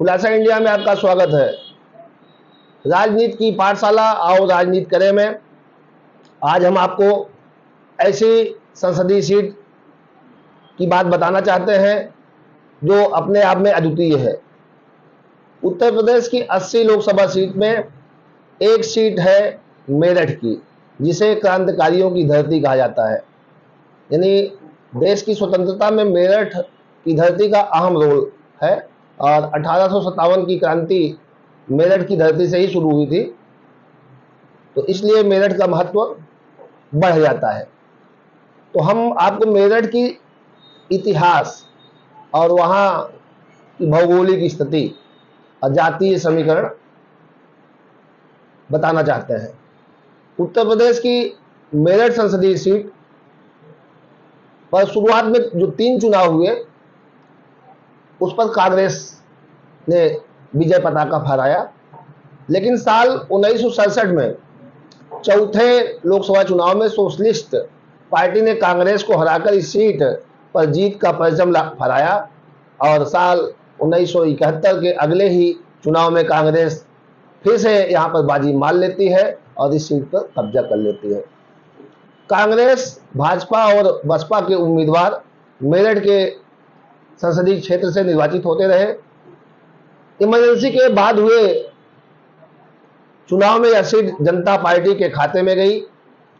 खुलासा इंडिया में आपका स्वागत है। राजनीति की पाठशाला आओ राजनीति करें में आज हम आपको ऐसी संसदीय सीट की बात बताना चाहते हैं जो अपने आप में अद्वितीय है। उत्तर प्रदेश की 80 लोकसभा सीट में एक सीट है मेरठ की, जिसे क्रांतिकारियों की धरती कहा जाता है। यानी देश की स्वतंत्रता में मेरठ की धरती का अहम रोल है और 1857 की क्रांति मेरठ की धरती से ही शुरू हुई थी, तो इसलिए मेरठ का महत्व बढ़ जाता है। तो हम आपको मेरठ की इतिहास और वहाँ की भौगोलिक स्थिति और जातीय समीकरण बताना चाहते हैं। उत्तर प्रदेश की मेरठ संसदीय सीट पर शुरुआत में जो 3 चुनाव हुए उस पर कांग्रेस ने विजय पताका फहराया, लेकिन साल 1967 में चौथे लोकसभा चुनाव में सोशलिस्ट पार्टी ने कांग्रेस को हराकर इस सीट पर जीत का परचम फहराया और साल 1971 के अगले ही चुनाव में कांग्रेस फिर से यहां पर बाजी मार लेती है और इस सीट पर कब्जा कर लेती है। कांग्रेस, भाजपा और बसपा के उम्मीदवार मेरठ के संसदीय क्षेत्र से निर्वाचित होते रहे। इमरजेंसी के बाद हुए चुनाव में यह सीट जनता पार्टी के खाते में गई।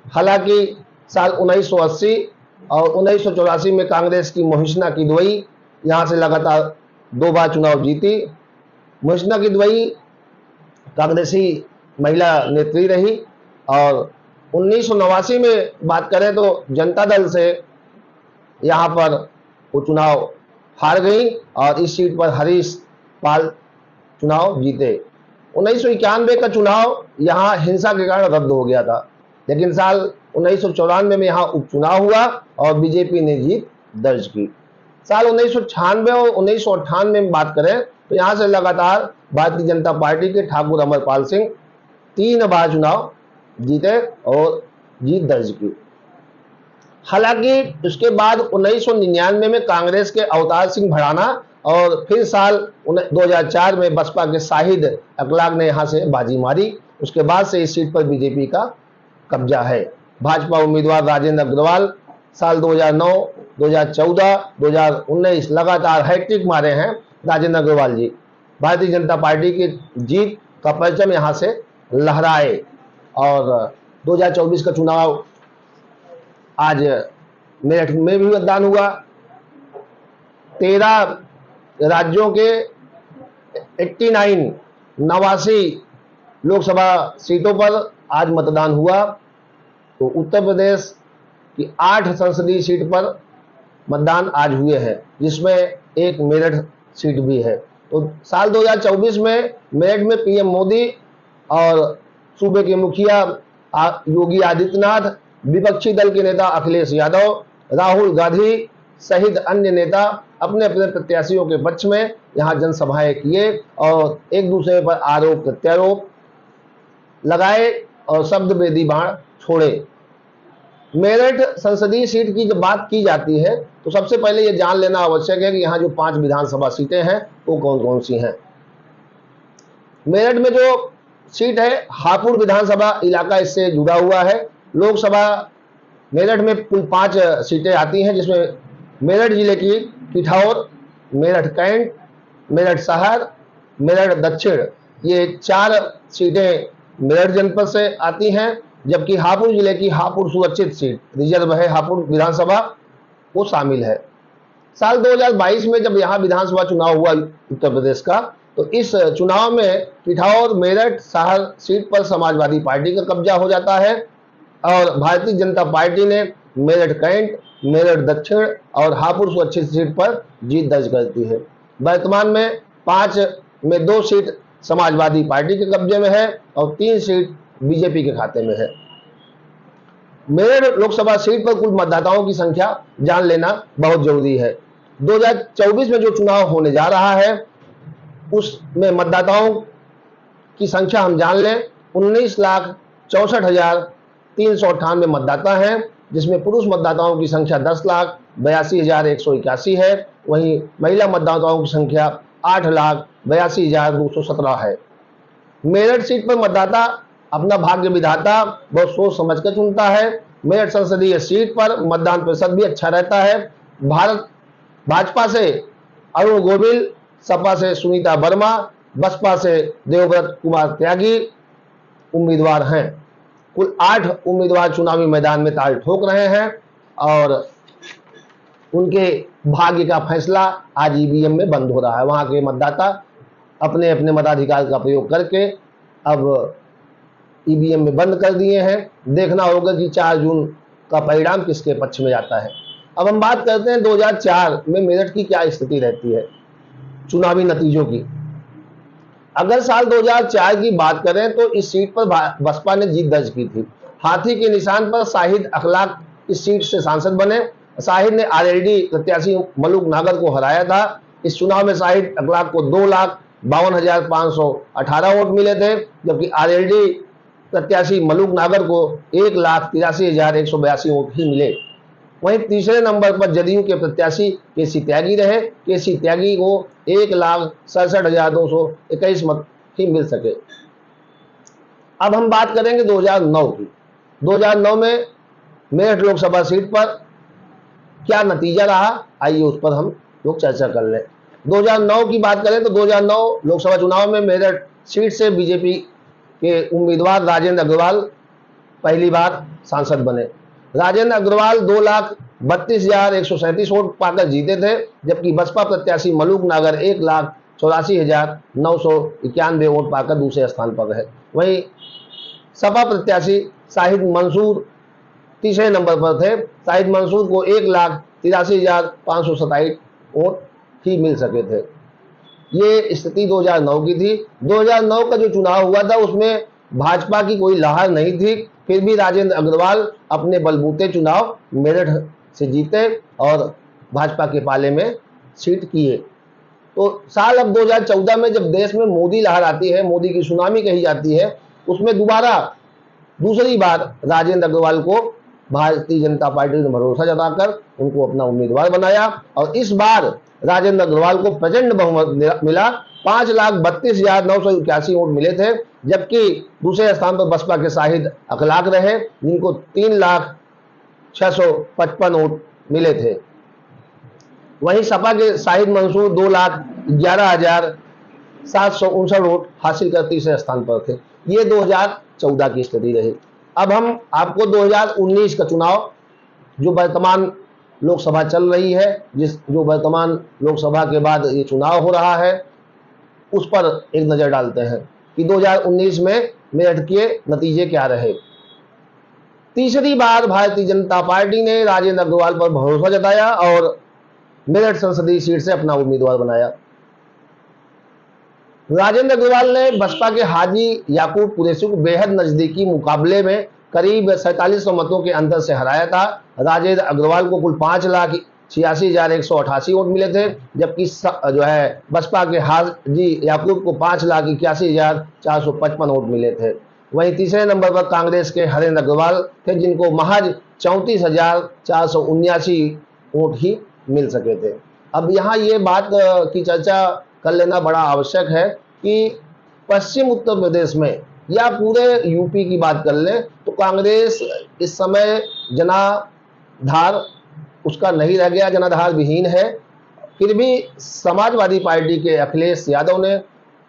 हालांकि साल 1980 और 1984 में कांग्रेस की मोहिशना किदवई यहां से लगातार 2 बार चुनाव जीती। मोहिशना किदवई कांग्रेसी महिला नेत्री रही और 1989 में बात करें तो जनता दल से यहां पर वो चुनाव हार गई और इस सीट पर हरीश पाल चुनाव जीते। 1991 का चुनाव यहां हिंसा के कारण रद्द हो गया था, लेकिन साल 1994 में यहां उपचुनाव हुआ और बीजेपी ने जीत दर्ज की। साल 1996 और 1998 में बात करें तो यहां से लगातार भारतीय जनता पार्टी के ठाकुर अमरपाल सिंह 3 बार चुनाव जीते और जीत दर्ज की। हालांकि उसके बाद 1999 में कांग्रेस के अवतार सिंह भड़ाना और फिर साल 2004 में बसपा के शाहिद अखलाक ने यहां से बाजी मारी। उसके बाद से इस सीट पर बीजेपी का कब्जा है। भाजपा उम्मीदवार राजेंद्र अग्रवाल साल 2009, 2014, 2019 लगातार हैट्रिक मारे हैं राजेंद्र अग्रवाल जी। भारतीय जनता पार्टी की जीत का परचम यहां से लहराए और 2024 का चुनाव आज मेरठ में भी मतदान हुआ। 13 राज्यों के 89 लोकसभा सीटों पर आज मतदान हुआ। तो उत्तर प्रदेश की 8 संसदीय सीट पर मतदान आज हुए हैं, जिसमें एक मेरठ सीट भी है। तो साल 2024 में मेरठ में पीएम मोदी और सूबे के मुखिया योगी आदित्यनाथ, विपक्षी दल के नेता अखिलेश यादव, राहुल गांधी सहित अन्य नेता अपने अपने प्रत्याशियों के पक्ष में यहां जनसभाएं किए और एक दूसरे पर आरोप प्रत्यारोप लगाए और शब्द बेदी बाण छोड़े। मेरठ संसदीय सीट की जब बात की जाती है तो सबसे पहले यह जान लेना आवश्यक है कि यहाँ जो 5 विधानसभा सीटें हैं वो कौन कौन सी हैं। मेरठ में जो सीट है हापुड़ विधानसभा इलाका इससे जुड़ा हुआ है। लोकसभा मेरठ में कुल 5 सीटें आती हैं, जिसमें मेरठ जिले की पिठौर, मेरठ कैंट, मेरठ शहर, मेरठ दक्षिण, ये 4 सीटें मेरठ जनपद से आती हैं। जबकि हापुड़ जिले की हापुड़ सुरक्षित सीट रिजर्व है हापुड़ विधानसभा, वो शामिल है। साल 2022 में जब यहाँ विधानसभा चुनाव हुआ उत्तर प्रदेश का, तो इस चुनाव में पिठौर, मेरठ, शहर सीट पर समाजवादी पार्टी का कब्जा हो जाता है और भारतीय जनता पार्टी ने मेरठ कैंट, मेरठ दक्षिण और हापुड़ सुरक्षित सीट पर जीत दर्ज करती है। वर्तमान में 5 में 2 सीट समाजवादी पार्टी के कब्जे में है और 3 सीट बीजेपी के खाते में है। मेरठ लोकसभा सीट पर कुल मतदाताओं की संख्या जान लेना बहुत जरूरी है। 2024 में जो चुनाव होने जा रहा है उसमें मतदाताओं की संख्या हम जान लें। 19,64,398 मतदाता हैं, जिसमें पुरुष मतदाताओं की संख्या 10,82,181 है। वहीं महिला मतदाताओं की संख्या 8,82,217 है। मेरठ सीट पर मतदाता अपना भाग्य विधाता बहुत सोच समझ कर चुनता है। मेरठ संसदीय सीट पर मतदान प्रतिशत भी अच्छा रहता है। भाजपा से अरुण गोविल, सपा से सुनीता वर्मा, बसपा से देवव्रत कुमार त्यागी उम्मीदवार हैं। कुल 8 उम्मीदवार चुनावी मैदान में ताल ठोक रहे हैं और उनके भाग्य का फैसला आज ईवीएम में बंद हो रहा है। वहां के मतदाता अपने अपने मताधिकार का प्रयोग करके अब ईवीएम में बंद कर दिए हैं। देखना होगा कि 4 जून का परिणाम किसके पक्ष में जाता है। अब हम बात करते हैं 2004 में मेरठ की क्या स्थिति रहती है चुनावी नतीजों की। अगर साल 2004 की बात करें तो इस सीट पर बसपा ने जीत दर्ज की थी। हाथी के निशान पर शाहिद अखलाक इस सीट से सांसद बने। शाहिद ने आरएलडी प्रत्याशी मलूक नागर को हराया था। इस चुनाव में शाहिद अखलाक को 2,52,518 वोट मिले थे, जबकि आरएलडी प्रत्याशी मलूक नागर को 1,83,182 वोट ही मिले। वहीं तीसरे नंबर पर जदयू के प्रत्याशी केसी त्यागी रहे। केसी त्यागी को 1,67,221 मत ही मिल सके। अब हम बात करेंगे 2009 की। 2009 में मेरठ लोकसभा सीट पर क्या नतीजा रहा, आइए उस पर हम लोग चर्चा कर लें। 2009 की बात करें तो 2009 लोकसभा चुनाव में मेरठ सीट से बीजेपी के उम्मीदवार राजेंद्र अग्रवाल पहली बार सांसद बने। राजेंद्र अग्रवाल 2,32,137 वोट पाकर जीते थे, जबकि बसपा प्रत्याशी मलूक नागर 1,84,991 वोट पाकर दूसरे स्थान पर रहे। वहीं सपा प्रत्याशी शाहिद मंसूर तीसरे नंबर पर थे। शाहिद मंसूर को 1,83,527 वोट ही मिल सके थे। ये स्थिति 2009 की थी। 2009 का जो चुनाव हुआ था उसमें भाजपा की कोई लहर नहीं थी, फिर भी राजेंद्र अग्रवाल अपने बलबूते चुनाव मेरठ से जीते और भाजपा के पाले में सीट किए। तो साल अब 2014 में जब देश में मोदी लहर आती है, मोदी की सुनामी कही जाती है, उसमें दूसरी बार राजेंद्र अग्रवाल को भारतीय जनता पार्टी ने भरोसा जताकर उनको अपना उम्मीदवार बनाया और इस बार राजेंद्र अग्रवाल को प्रचंड बहुमत मिला। 5,32,981 वोट मिले थे, जबकि दूसरे स्थान पर बसपा के शाहिद अखलाक रहे, जिनको 3,06,55 वोट मिले थे। वहीं सपा के शाहिद मंसूर 2,11,759 वोट हासिल कर तीसरे स्थान पर थे। ये 2014 की स्थिति रही। अब हम आपको 2019 का चुनाव, जो वर्तमान लोकसभा चल रही है, जो वर्तमान लोकसभा के बाद ये चुनाव हो रहा है, उस पर एक नजर डालते हैं कि 2019 में मेरठ के नतीजे क्या रहे। तीसरी बार भारतीय जनता पार्टी ने राजेंद्र अग्रवाल पर भरोसा जताया और मेरठ संसदीय सीट से अपना उम्मीदवार बनाया। राजेंद्र अग्रवाल ने बसपा के हाजी याकूब कुरैशी को बेहद नजदीकी मुकाबले में करीब 4700 मतों के अंतर से हराया था। राजेंद्र अग्रवाल को कुल 5,86,188 वोट मिले थे, जबकि जो है बसपा के हाजी याकूब को 5,81,455 वोट मिले थे। वहीं तीसरे नंबर पर कांग्रेस के हरेंद्र अग्रवाल थे, जिनको महज 34,479 वोट ही मिल सके थे। अब यहाँ ये बात की चर्चा कर लेना बड़ा आवश्यक है कि पश्चिम उत्तर प्रदेश में या पूरे यूपी की बात कर लें तो कांग्रेस इस समय जनाधार उसका नहीं रह गया, जनाधार विहीन है। फिर भी समाजवादी पार्टी के अखिलेश यादव ने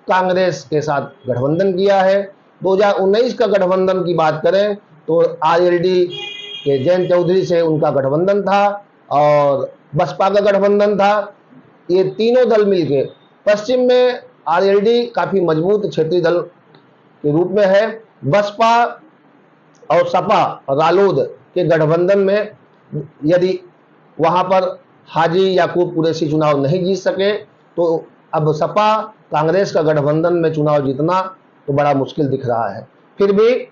कांग्रेस के साथ गठबंधन किया है। 2019 का गठबंधन की बात करें तो आरएलडी के जयंत चौधरी से उनका गठबंधन था और बसपा का गठबंधन था। ये तीनों दल मिलके पश्चिम में आरएलडी काफी मजबूत क्षेत्रीय दल के रूप में है। बसपा और सपा और रालोद के गठबंधन में यदि वहां पर हाजी याकूब कुरैशी चुनाव नहीं जीत सके तो अब सपा कांग्रेस का गठबंधन में चुनाव जीतना तो बड़ा मुश्किल दिख रहा है। फिर भी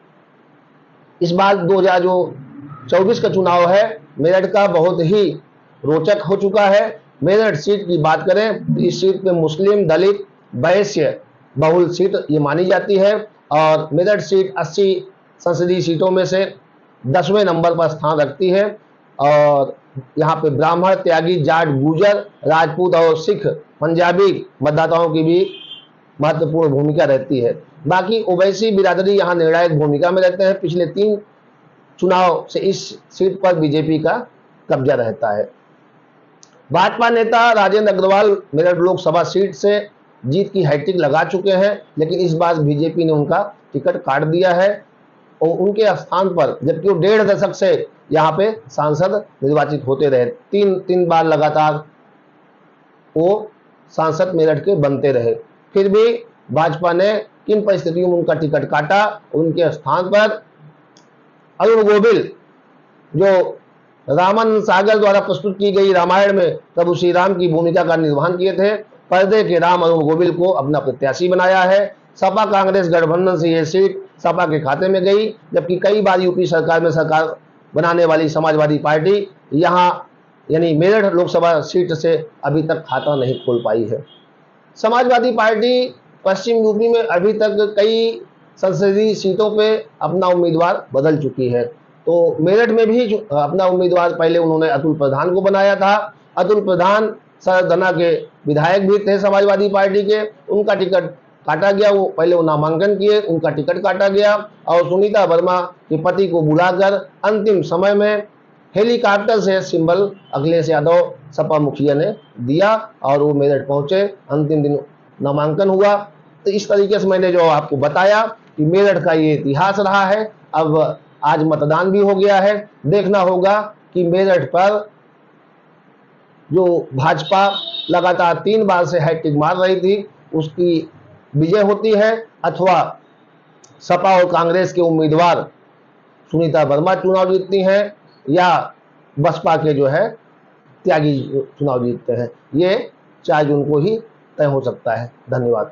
इस बार 2024 का चुनाव है, मेरठ का बहुत ही रोचक हो चुका है। मेरठ सीट की बात करें तो इस सीट पे मुस्लिम, दलित, वैश्य बहुल सीट ये मानी जाती है और मेरठ सीट 80 संसदीय सीटों में से 10वें नंबर पर स्थान रखती है और यहाँ पे ब्राह्मण, त्यागी, जाट, गुर्जर, राजपूत और सिख, पंजाबी मतदाताओं की भी महत्वपूर्ण भूमिका रहती है। बाकी ओवैसी बिरादरी यहाँ निर्णायक भूमिका में रहते हैं। पिछले 3 चुनाव से इस सीट पर बीजेपी का कब्जा रहता है। भाजपा नेता राजेंद्र अग्रवाल मेरठ लोकसभा सीट से जीत की हैट्रिक लगा चुके हैं, लेकिन इस बार बीजेपी ने उनका टिकट काट दिया है और उनके स्थान पर, जबकि वो 1.5 दशक से यहाँ पे सांसद निर्वाचित होते रहे, 3 बार लगातार वो सांसद मेरठ के बनते रहे, फिर भी भाजपा ने किन परिस्थितियों में उनका टिकट काटा। उनके स्थान पर अरुण गोविल, जो रामानंद सागर द्वारा प्रस्तुत की गई रामायण में प्रभु श्री राम की भूमिका का निर्वहन किए थे, पर्दे के राम अरुण गोविल को अपना प्रत्याशी बनाया है। सपा कांग्रेस गठबंधन से यह सीट सपा के खाते में गई, जबकि कई बार यूपी सरकार में सरकार बनाने वाली समाजवादी पार्टी यहाँ यानी मेरठ लोकसभा सीट से अभी तक खाता नहीं खोल पाई है। समाजवादी पार्टी पश्चिम यूपी में अभी तक कई संसदीय सीटों पे अपना उम्मीदवार बदल चुकी है। तो मेरठ में भी अपना उम्मीदवार पहले उन्होंने अतुल प्रधान को बनाया था। अतुल प्रधान सरदना के विधायक भी थे समाजवादी पार्टी के, उनका टिकट काटा गया। वो पहले वो नामांकन किए, उनका टिकट काटा गया और सुनीता वर्मा के पति को बुलाकर अंतिम समय में हेलीकॉप्टर से सिंबल अखिलेश यादव सपा मुखिया ने दिया और वो मेरठ पहुंचे। अंतिम दिन नामांकन हुआ। तो इस तरीके से मैंने जो आपको बताया कि मेरठ का ये इतिहास रहा है। अब आज मतदान भी हो गया है। देखना होगा कि मेरठ पर जो भाजपा लगातार 3 बार से हैट्रिक मार रही थी, उसकी विजय होती है अथवा सपा और कांग्रेस के उम्मीदवार सुनीता वर्मा चुनाव जीतती हैं या बसपा के जो है त्यागी चुनाव जीतते हैं। ये 4 जून को ही तय हो सकता है। धन्यवाद।